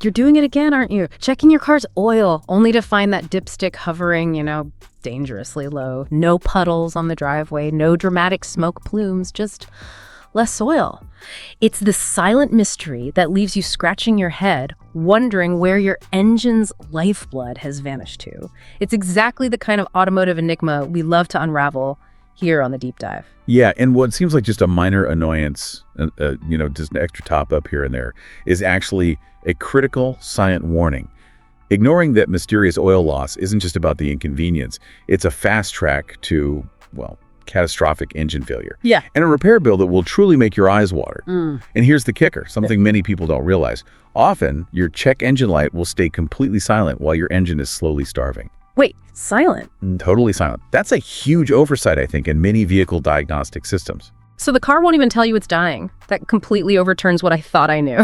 You're doing it again, aren't you? Checking your car's oil, only to find that dipstick hovering, dangerously low. No puddles on the driveway, no dramatic smoke plumes, just less oil. It's the silent mystery that leaves you scratching your head, wondering where your engine's lifeblood has vanished to. It's exactly the kind of automotive enigma we love to unravel here on The Deep Dive. Yeah, and what seems like just a minor annoyance, just an extra top up here and there, is actually a critical silent warning. Ignoring that mysterious oil loss isn't just about the inconvenience. It's a fast track to, catastrophic engine failure. Yeah. And a repair bill that will truly make your eyes water. And here's the kicker, something many people don't realize. Often, your check engine light will stay completely silent while your engine is slowly starving. Wait, silent? Totally silent. That's a huge oversight, I think, in many vehicle diagnostic systems. So the car won't even tell you it's dying. That completely overturns what I thought I knew.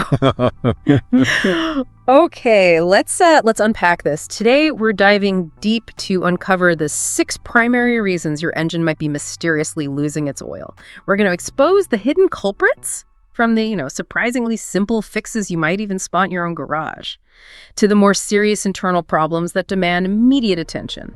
Okay, let's unpack this. Today, we're diving deep to uncover the 6 primary reasons your engine might be mysteriously losing its oil. We're going to expose the hidden culprits, from the, surprisingly simple fixes you might even spot in your own garage, to the more serious internal problems that demand immediate attention.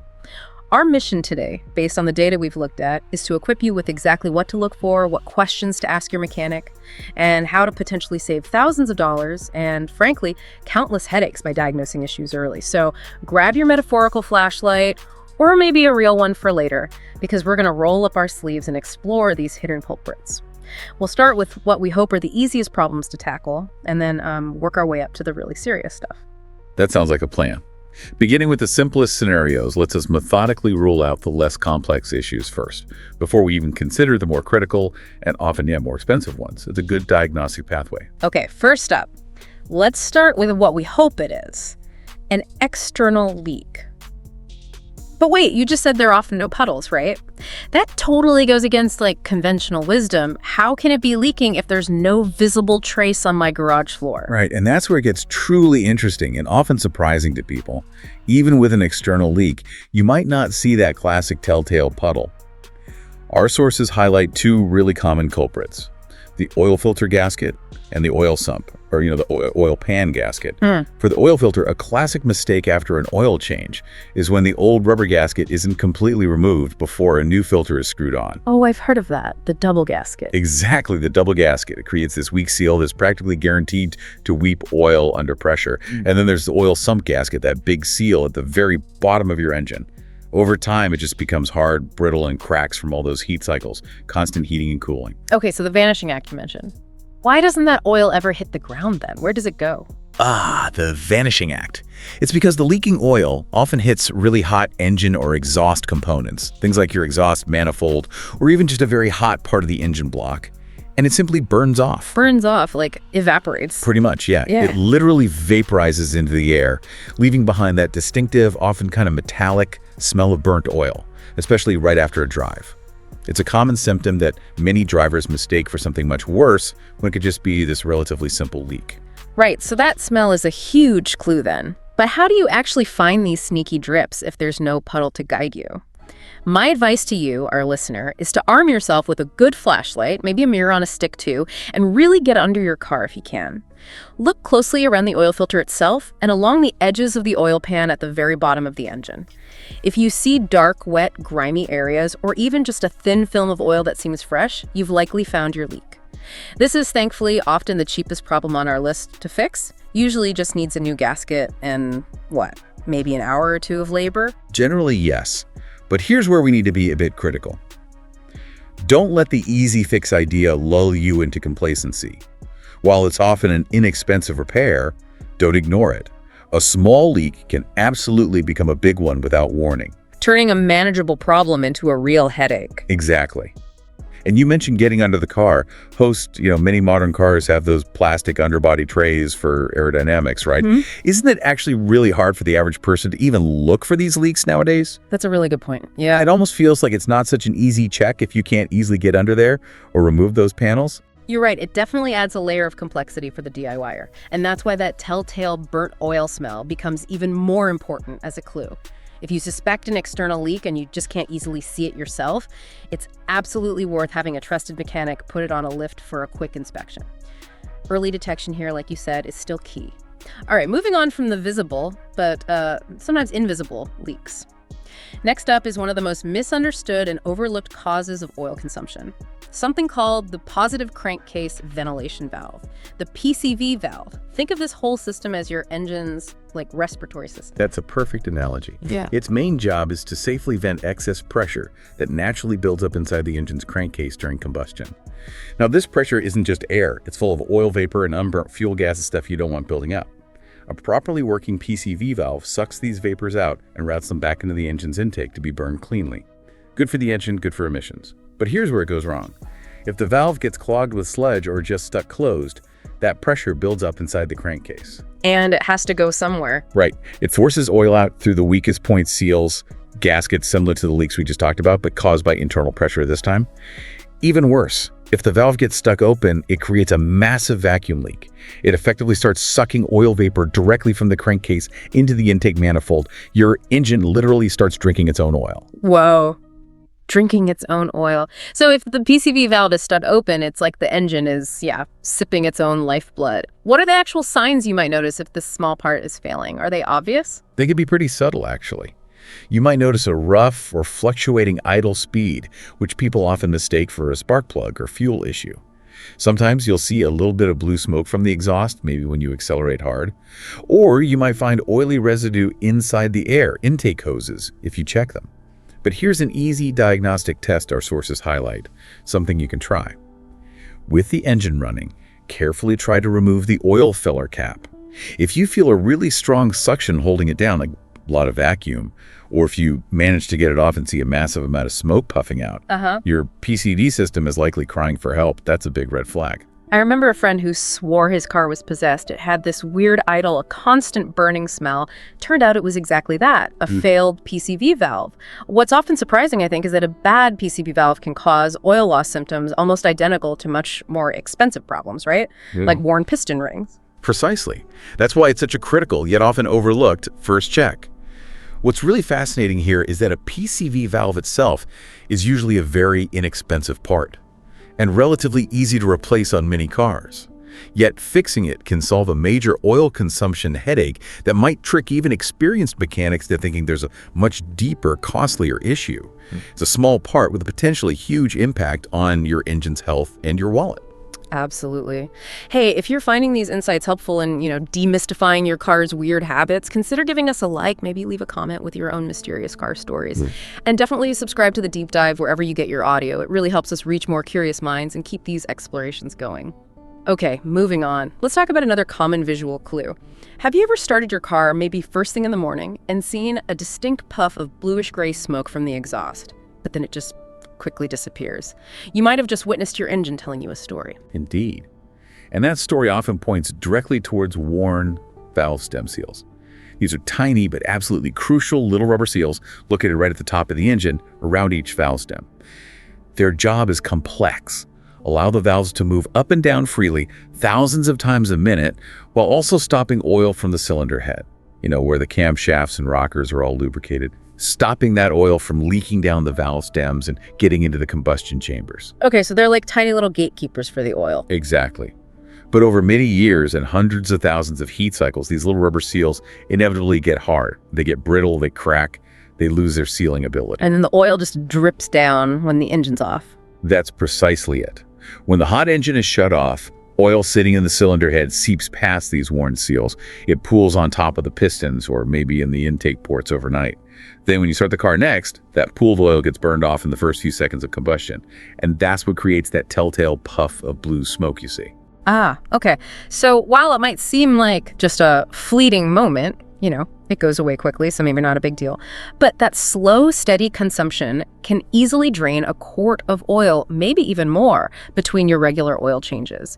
Our mission today, based on the data we've looked at, is to equip you with exactly what to look for, what questions to ask your mechanic, and how to potentially save thousands of dollars and, frankly, countless headaches by diagnosing issues early. So grab your metaphorical flashlight, or maybe a real one for later, because we're going to roll up our sleeves and explore these hidden culprits. We'll start with what we hope are the easiest problems to tackle, and then work our way up to the really serious stuff. That sounds like a plan. Beginning with the simplest scenarios lets us methodically rule out the less complex issues first, before we even consider the more critical and often, more expensive ones. It's a good diagnostic pathway. Okay, first up, let's start with what we hope it is, an external leak. But wait, you just said there are often no puddles, right? That totally goes against, conventional wisdom. How can it be leaking if there's no visible trace on my garage floor? Right, and that's where it gets truly interesting and often surprising to people. Even with an external leak, you might not see that classic telltale puddle. Our sources highlight 2 really common culprits: the oil filter gasket and the oil sump, or the oil pan gasket. For the oil filter, a classic mistake after an oil change is when the old rubber gasket isn't completely removed before a new filter is screwed on. Oh, I've heard of that, the double gasket. Exactly, the double gasket. It creates this weak seal that's practically guaranteed to weep oil under pressure. And then there's the oil sump gasket, that big seal at the very bottom of your engine. Over time, it just becomes hard, brittle, and cracks from all those heat cycles, constant heating and cooling. Okay, so the vanishing act you mentioned. Why doesn't that oil ever hit the ground then? Where does it go? The vanishing act. It's because the leaking oil often hits really hot engine or exhaust components, things like your exhaust manifold, or even just a very hot part of the engine block, and it simply burns off. Burns off, evaporates. Pretty much, yeah. It literally vaporizes into the air, leaving behind that distinctive, often kind of metallic smell of burnt oil, especially right after a drive. It's a common symptom that many drivers mistake for something much worse when it could just be this relatively simple leak. Right, so that smell is a huge clue then. But how do you actually find these sneaky drips if there's no puddle to guide you? My advice to you, our listener, is to arm yourself with a good flashlight, maybe a mirror on a stick too, and really get under your car if you can. Look closely around the oil filter itself and along the edges of the oil pan at the very bottom of the engine. If you see dark, wet, grimy areas, or even just a thin film of oil that seems fresh, you've likely found your leak. This is thankfully often the cheapest problem on our list to fix. Usually just needs a new gasket and, maybe an hour or 2 of labor? Generally, yes. But here's where we need to be a bit critical. Don't let the easy fix idea lull you into complacency. While it's often an inexpensive repair, don't ignore it. A small leak can absolutely become a big one without warning. Turning a manageable problem into a real headache. Exactly. And you mentioned getting under the car. Many modern cars have those plastic underbody trays for aerodynamics, right? Isn't it actually really hard for the average person to even look for these leaks nowadays? That's a really good point. Yeah. It almost feels like it's not such an easy check if you can't easily get under there or remove those panels. You're right. It definitely adds a layer of complexity for the DIYer. And that's why that telltale burnt oil smell becomes even more important as a clue. If you suspect an external leak and you just can't easily see it yourself, it's absolutely worth having a trusted mechanic put it on a lift for a quick inspection. Early detection here, like you said, is still key. All right, moving on from the visible, but sometimes invisible leaks. Next up is one of the most misunderstood and overlooked causes of oil consumption. Something called the positive crankcase ventilation valve, the PCV valve. Think of this whole system as your engine's respiratory system. That's a perfect analogy. Yeah. Its main job is to safely vent excess pressure that naturally builds up inside the engine's crankcase during combustion. Now, this pressure isn't just air. It's full of oil vapor and unburnt fuel gas and stuff you don't want building up. A properly working PCV valve sucks these vapors out and routes them back into the engine's intake to be burned cleanly. Good for the engine, good for emissions. But here's where it goes wrong. If the valve gets clogged with sludge or just stuck closed, that pressure builds up inside the crankcase. And it has to go somewhere. Right. It forces oil out through the weakest point seals, gaskets similar to the leaks we just talked about, but caused by internal pressure this time. Even worse, if the valve gets stuck open, it creates a massive vacuum leak. It effectively starts sucking oil vapor directly from the crankcase into the intake manifold. Your engine literally starts drinking its own oil. Whoa. Drinking its own oil. So if the PCV valve is stuck open, it's like the engine is, sipping its own lifeblood. What are the actual signs you might notice if this small part is failing? Are they obvious? They can be pretty subtle, actually. You might notice a rough or fluctuating idle speed, which people often mistake for a spark plug or fuel issue. Sometimes you'll see a little bit of blue smoke from the exhaust, maybe when you accelerate hard. Or you might find oily residue inside the air intake hoses if you check them. But here's an easy diagnostic test our sources highlight, something you can try. With the engine running, carefully try to remove the oil filler cap. If you feel a really strong suction holding it down, like a lot of vacuum, or if you manage to get it off and see a massive amount of smoke puffing out, your PCD system is likely crying for help. That's a big red flag. I remember a friend who swore his car was possessed. It had this weird idle, a constant burning smell. Turned out it was exactly that, a failed PCV valve. What's often surprising, I think, is that a bad PCV valve can cause oil loss symptoms almost identical to much more expensive problems, right? Like worn piston rings. Precisely. That's why it's such a critical, yet often overlooked, first check. What's really fascinating here is that a PCV valve itself is usually a very inexpensive part and relatively easy to replace on many cars. Yet fixing it can solve a major oil consumption headache that might trick even experienced mechanics into thinking there's a much deeper, costlier issue. It's a small part with a potentially huge impact on your engine's health and your wallet. Absolutely. Hey, if you're finding these insights helpful in, demystifying your car's weird habits, consider giving us a like, maybe leave a comment with your own mysterious car stories. And definitely subscribe to The Deep Dive wherever you get your audio. It really helps us reach more curious minds and keep these explorations going. Okay, moving on. Let's talk about another common visual clue. Have you ever started your car maybe first thing in the morning and seen a distinct puff of bluish-gray smoke from the exhaust, but then it just quickly disappears? You might have just witnessed your engine telling you a story. Indeed. And that story often points directly towards worn valve stem seals. These are tiny but absolutely crucial little rubber seals located right at the top of the engine around each valve stem. Their job is complex. Allow the valves to move up and down freely thousands of times a minute while also stopping oil from the cylinder head, where the camshafts and rockers are all lubricated, stopping that oil from leaking down the valve stems and getting into the combustion chambers. Okay, so they're like tiny little gatekeepers for the oil. Exactly. But over many years and hundreds of thousands of heat cycles, these little rubber seals inevitably get hard. They get brittle, they crack, they lose their sealing ability. And then the oil just drips down when the engine's off. That's precisely it. When the hot engine is shut off, oil sitting in the cylinder head seeps past these worn seals. It pools on top of the pistons or maybe in the intake ports overnight. Then when you start the car next, that pooled oil gets burned off in the first few seconds of combustion. And that's what creates that telltale puff of blue smoke you see. Ah, okay. So while it might seem like just a fleeting moment, it goes away quickly, so maybe not a big deal. But that slow, steady consumption can easily drain a quart of oil, maybe even more, between your regular oil changes.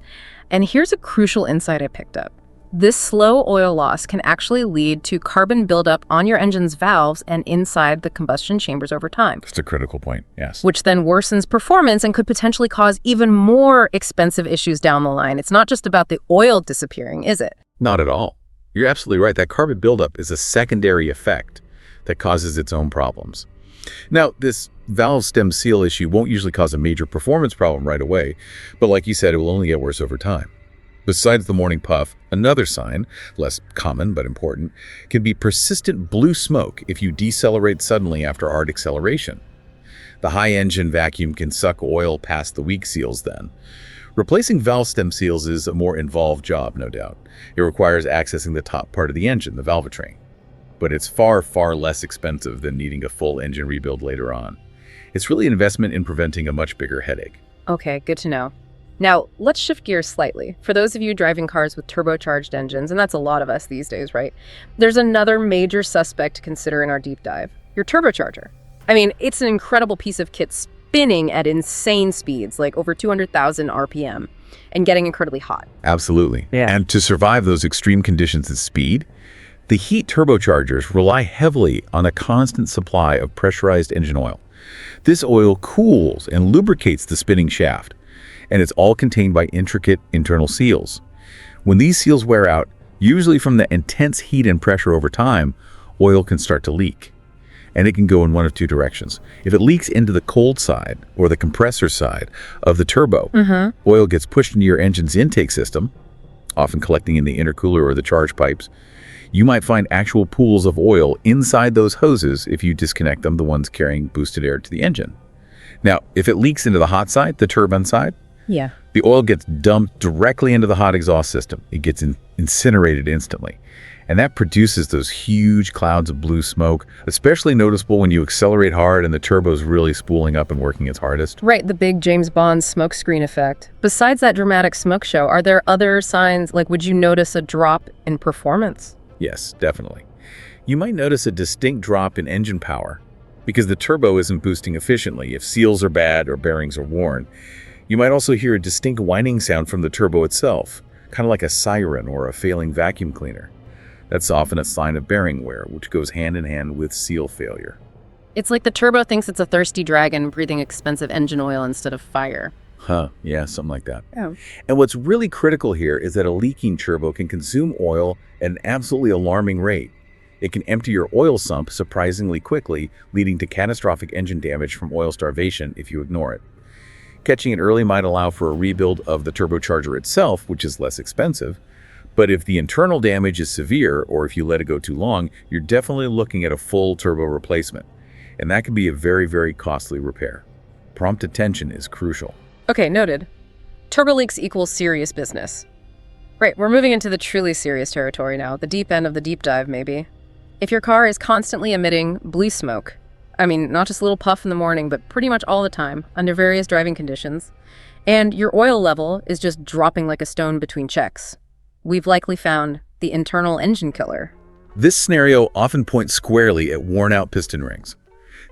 And here's a crucial insight I picked up. This slow oil loss can actually lead to carbon buildup on your engine's valves and inside the combustion chambers over time. That's a critical point, yes. Which then worsens performance and could potentially cause even more expensive issues down the line. It's not just about the oil disappearing, is it? Not at all. You're absolutely right. That carbon buildup is a secondary effect that causes its own problems. Now, this valve stem seal issue won't usually cause a major performance problem right away, but like you said, it will only get worse over time. Besides the morning puff, another sign, less common but important, can be persistent blue smoke if you decelerate suddenly after hard acceleration. The high engine vacuum can suck oil past the weak seals then. Replacing valve stem seals is a more involved job, no doubt. It requires accessing the top part of the engine, the valvetrain. But it's far, far less expensive than needing a full engine rebuild later on. It's really an investment in preventing a much bigger headache. Okay, good to know. Now, let's shift gears slightly. For those of you driving cars with turbocharged engines, and that's a lot of us these days, right? There's another major suspect to consider in our deep dive, your turbocharger. I mean, it's an incredible piece of kit spinning at insane speeds, like over 200,000 RPM, and getting incredibly hot. Absolutely. Yeah. And to survive those extreme conditions at speed, the heat turbochargers rely heavily on a constant supply of pressurized engine oil. This oil cools and lubricates the spinning shaft, and it's all contained by intricate internal seals. When these seals wear out, usually from the intense heat and pressure over time, oil can start to leak. And it can go in one of two directions. If it leaks into the cold side or the compressor side of the turbo, oil gets pushed into your engine's intake system, often collecting in the intercooler or the charge pipes. You might find actual pools of oil inside those hoses if you disconnect them, the ones carrying boosted air to the engine. Now, if it leaks into the hot side, the turbine side, the oil gets dumped directly into the hot exhaust system. It gets incinerated instantly. And that produces those huge clouds of blue smoke, especially noticeable when you accelerate hard and the turbo's really spooling up and working its hardest. Right, the big James Bond smoke screen effect. Besides that dramatic smoke show, are there other signs, like would you notice a drop in performance? Yes, definitely. You might notice a distinct drop in engine power because the turbo isn't boosting efficiently if seals are bad or bearings are worn. You might also hear a distinct whining sound from the turbo itself, kind of like a siren or a failing vacuum cleaner. That's often a sign of bearing wear, which goes hand in hand with seal failure. It's like the turbo thinks it's a thirsty dragon breathing expensive engine oil instead of fire. Yeah, something like that. Oh. And what's really critical here is that a leaking turbo can consume oil at an absolutely alarming rate. It can empty your oil sump surprisingly quickly, leading to catastrophic engine damage from oil starvation if you ignore it. Catching it early might allow for a rebuild of the turbocharger itself, which is less expensive. But if the internal damage is severe, or if you let it go too long, you're definitely looking at a full turbo replacement. And that can be a very, very costly repair. Prompt attention is crucial. Okay, noted. Turbo leaks equals serious business. Great, we're moving into the truly serious territory now, the deep end of the deep dive, maybe. If your car is constantly emitting blue smoke, I mean, not just a little puff in the morning, but pretty much all the time, under various driving conditions, and your oil level is just dropping like a stone between checks, we've likely found the internal engine killer. This scenario often points squarely at worn-out piston rings.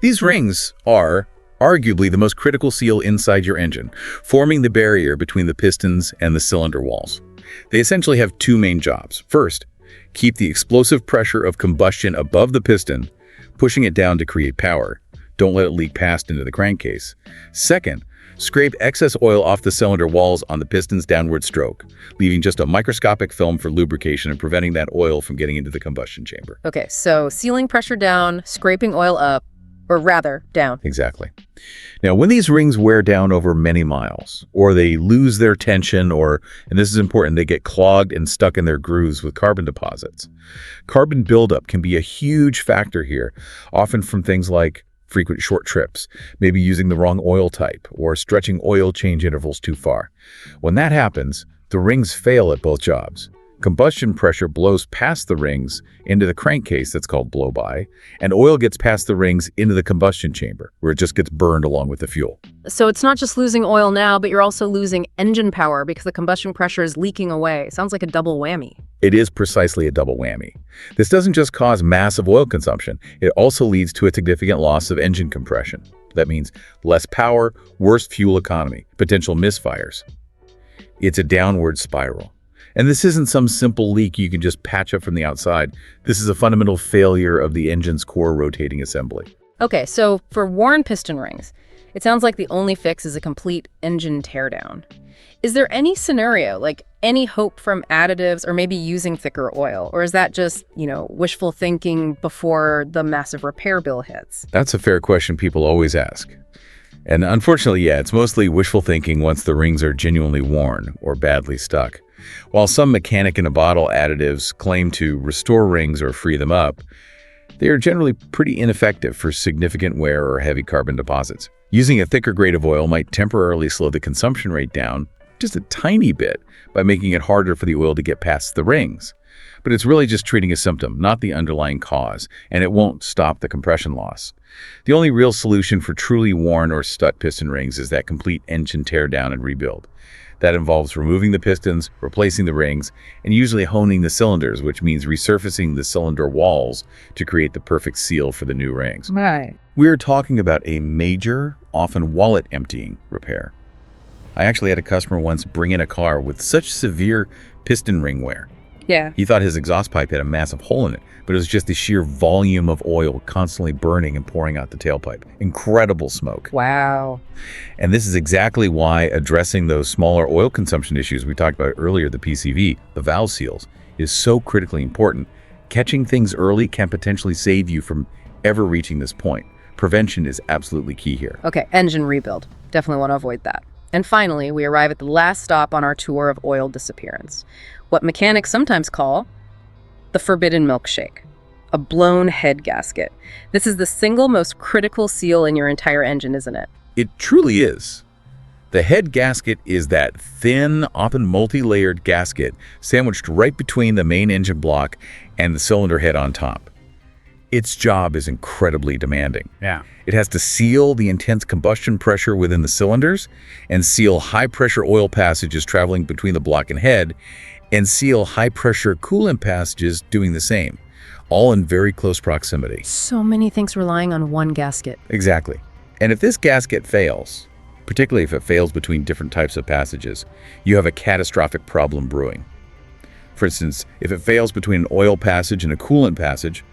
These rings are arguably the most critical seal inside your engine, forming the barrier between the pistons and the cylinder walls. They essentially have two main jobs. First, keep the explosive pressure of combustion above the piston, pushing it down to create power. Don't let it leak past into the crankcase. Second, scrape excess oil off the cylinder walls on the piston's downward stroke, leaving just a microscopic film for lubrication and preventing that oil from getting into the combustion chamber. Okay, so sealing pressure down, scraping oil up, or rather, down. Exactly. Now, when these rings wear down over many miles, or they lose their tension, or, and this is important, they get clogged and stuck in their grooves with carbon deposits. Carbon buildup can be a huge factor here, often from things like frequent short trips, maybe using the wrong oil type, or stretching oil change intervals too far. When that happens, the rings fail at both jobs. Combustion pressure blows past the rings into the crankcase, that's called blow-by, and oil gets past the rings into the combustion chamber, where it just gets burned along with the fuel. So it's not just losing oil now, but you're also losing engine power because the combustion pressure is leaking away. Sounds like a double whammy. It is precisely a double whammy. This doesn't just cause massive oil consumption, it also leads to a significant loss of engine compression. That means less power, worse fuel economy, potential misfires. It's a downward spiral. And this isn't some simple leak you can just patch up from the outside. This is a fundamental failure of the engine's core rotating assembly. Okay, so for worn piston rings, it sounds like the only fix is a complete engine teardown. Is there any scenario, like any hope from additives or maybe using thicker oil? Or is that just, wishful thinking before the massive repair bill hits? That's a fair question people always ask. And unfortunately, it's mostly wishful thinking once the rings are genuinely worn or badly stuck. While some mechanic-in-a-bottle additives claim to restore rings or free them up, they are generally pretty ineffective for significant wear or heavy carbon deposits. Using a thicker grade of oil might temporarily slow the consumption rate down just a tiny bit by making it harder for the oil to get past the rings. But it's really just treating a symptom, not the underlying cause, and it won't stop the compression loss. The only real solution for truly worn or stuck piston rings is that complete engine teardown and rebuild. That involves removing the pistons, replacing the rings, and usually honing the cylinders, which means resurfacing the cylinder walls to create the perfect seal for the new rings. Right. We're talking about a major, often wallet-emptying repair. I actually had a customer once bring in a car with such severe piston ring wear. Yeah. He thought his exhaust pipe had a massive hole in it, but it was just the sheer volume of oil constantly burning and pouring out the tailpipe. Incredible smoke. Wow. And this is exactly why addressing those smaller oil consumption issues we talked about earlier, the PCV, the valve seals, is so critically important. Catching things early can potentially save you from ever reaching this point. Prevention is absolutely key here. Okay, engine rebuild. Definitely want to avoid that. And finally, we arrive at the last stop on our tour of oil disappearance. What mechanics sometimes call the forbidden milkshake, a blown head gasket. This is the single most critical seal in your entire engine, isn't it? It truly is. The head gasket is that thin, often multi-layered gasket sandwiched right between the main engine block and the cylinder head on top. Its job is incredibly demanding. Yeah. It has to seal the intense combustion pressure within the cylinders and seal high-pressure oil passages traveling between the block and head, and seal high-pressure coolant passages doing the same, all in very close proximity. So many things relying on one gasket. Exactly. And if this gasket fails, particularly if it fails between different types of passages, you have a catastrophic problem brewing. For instance, if it fails between an oil passage and a coolant passage,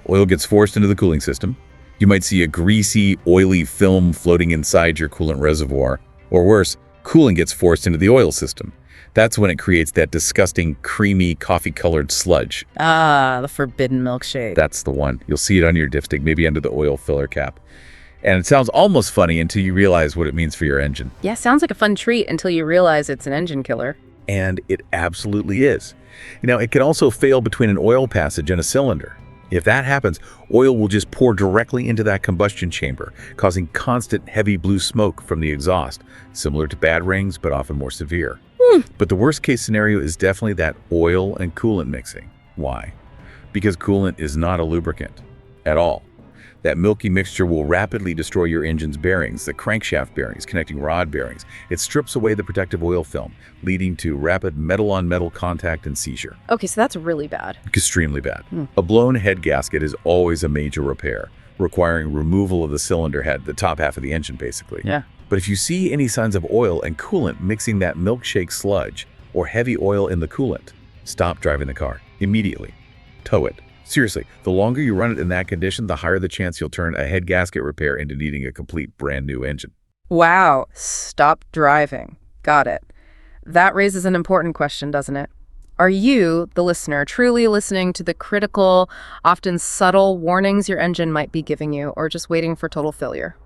oil gets forced into the cooling system. You might see a greasy, oily film floating inside your coolant reservoir. Or worse, coolant gets forced into the oil system. That's when it creates that disgusting, creamy, coffee-colored sludge. Ah, the forbidden milkshake. That's the one. You'll see it on your dipstick, maybe under the oil filler cap. And it sounds almost funny until you realize what it means for your engine. Yeah, sounds like a fun treat until you realize it's an engine killer. And it absolutely is. It can also fail between an oil passage and a cylinder. If that happens, oil will just pour directly into that combustion chamber, causing constant heavy blue smoke from the exhaust, similar to bad rings, but often more severe. But the worst case scenario is definitely that oil and coolant mixing. Why? Because coolant is not a lubricant at all. That milky mixture will rapidly destroy your engine's bearings, the crankshaft bearings, connecting rod bearings. It strips away the protective oil film, leading to rapid metal-on-metal contact and seizure. Okay, so that's really bad. Extremely bad. A blown head gasket is always a major repair, requiring removal of the cylinder head, the top half of the engine, basically. Yeah. But if you see any signs of oil and coolant mixing that milkshake sludge or heavy oil in the coolant, stop driving the car immediately. Tow it. Seriously, the longer you run it in that condition, the higher the chance you'll turn a head gasket repair into needing a complete brand new engine. Wow. Stop driving. Got it. That raises an important question, doesn't it? Are you, the listener, truly listening to the critical, often subtle warnings your engine might be giving you, or just waiting for total failure?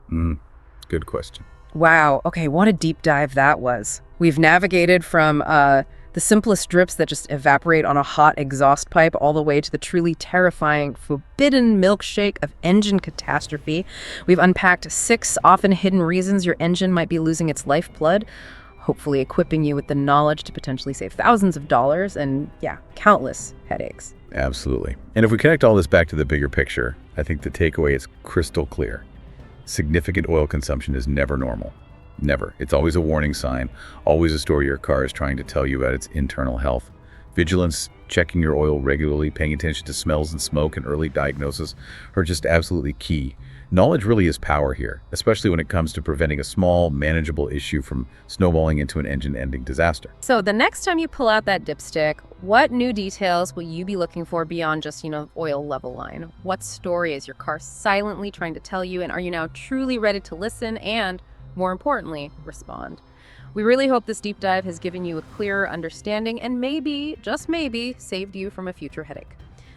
Good question. Wow. Okay, what a deep dive that was. We've navigated from the simplest drips that just evaporate on a hot exhaust pipe all the way to the truly terrifying, forbidden milkshake of engine catastrophe. We've unpacked 6 often hidden reasons your engine might be losing its lifeblood, hopefully equipping you with the knowledge to potentially save thousands of dollars and, countless headaches. Absolutely. And if we connect all this back to the bigger picture, I think the takeaway is crystal clear. Significant oil consumption is never normal. Never. It's always a warning sign, always a story your car is trying to tell you about its internal health. Vigilance, checking your oil regularly, paying attention to smells and smoke, and early diagnosis are just absolutely key. Knowledge really is power here, especially when it comes to preventing a small, manageable issue from snowballing into an engine-ending disaster. So the next time you pull out that dipstick, what new details will you be looking for beyond just, oil level line? What story is your car silently trying to tell you, and are you now truly ready to listen and, more importantly, respond? We really hope this deep dive has given you a clearer understanding and maybe, just maybe, saved you from a future headache.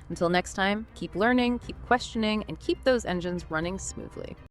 Until next time, keep learning, keep questioning, and keep those engines running smoothly.